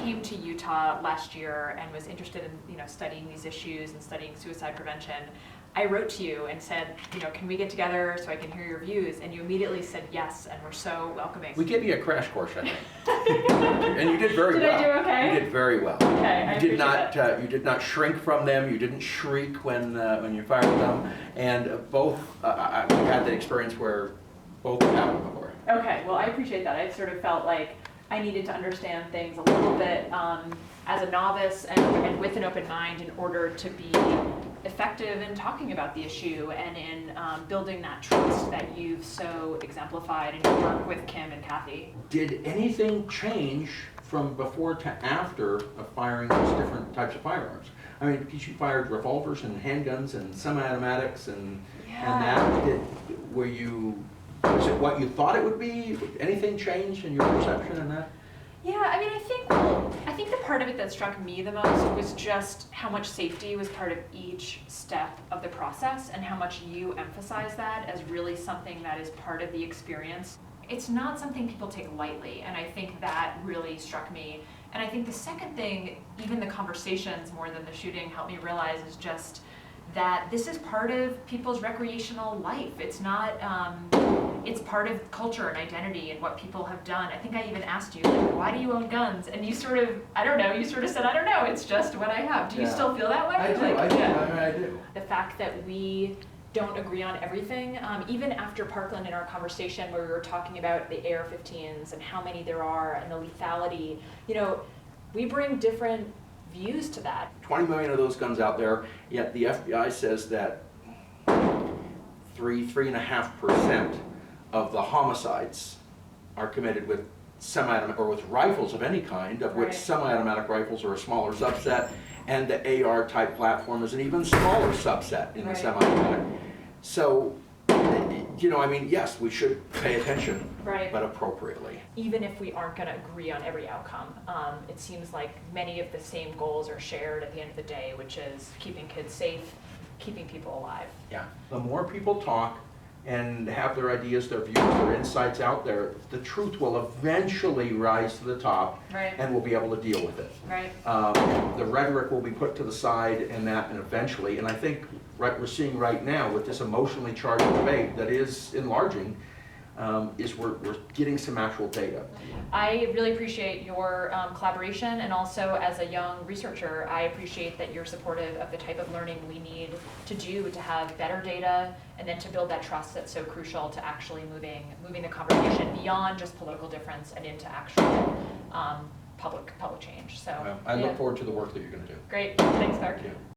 came to Utah last year and was interested in studying these issues and studying suicide prevention, I wrote to you and said, can we get together so I can hear your views? And you immediately said yes, and were so welcoming. We gave you a crash course, I think. And you did very well. Did I do okay? You did very well. Okay, You did not shrink from them. You didn't shriek when you fired them. And both, I've had the experience where both have happened before. Okay, well, I appreciate that. I sort of felt like I needed to understand things a little bit as a novice and with an open mind in order to be effective in talking about the issue and in building that trust that you've so exemplified in your work with Kim and Kathy. Did anything change from before to after of firing those different types of firearms? I mean, because you fired revolvers and handguns and semi-automatics and that. Was it what you thought it would be? Anything change in your perception in that? Yeah, I mean, I think the part of it that struck me the most was just how much safety was part of each step of the process and how much you emphasize that as really something that is part of the experience. It's not something people take lightly, and I think that really struck me. And I think the second thing, even the conversations more than the shooting, helped me realize is just that this is part of people's recreational life. It's not, it's part of culture and identity and what people have done. I think I even asked you, why do you own guns? And you sort of, I don't know, said, I don't know, it's just what I have. Do you still feel that way? I do, I do. The fact that we don't agree on everything, even after Parkland in our conversation where we were talking about the AR-15s and how many there are and the lethality, we bring different views to that. 20 million of those guns out there, yet the FBI says that 3.5% of the homicides are committed with semi-automatic or with rifles of any kind, of which semi-automatic rifles are a smaller subset, and the AR type platform is an even smaller subset in the semi-automatic. So, yes, we should pay attention, but appropriately. Even if we aren't going to agree on every outcome, it seems like many of the same goals are shared at the end of the day, which is keeping kids safe, keeping people alive. Yeah. The more people talk and have their ideas, their views, their insights out there, the truth will eventually rise to the top, and we'll be able to deal with it. The rhetoric will be put to the side and eventually, and I think we're seeing right now with this emotionally charged debate that is enlarging, is we're getting some actual data. I really appreciate your collaboration, and also as a young researcher, I appreciate that you're supportive of the type of learning we need to do to have better data and then to build that trust that's so crucial to actually moving the conversation beyond just political difference and into actual public change. So I look forward to the work that you're going to do. Great. Thanks, Clark. Thank you.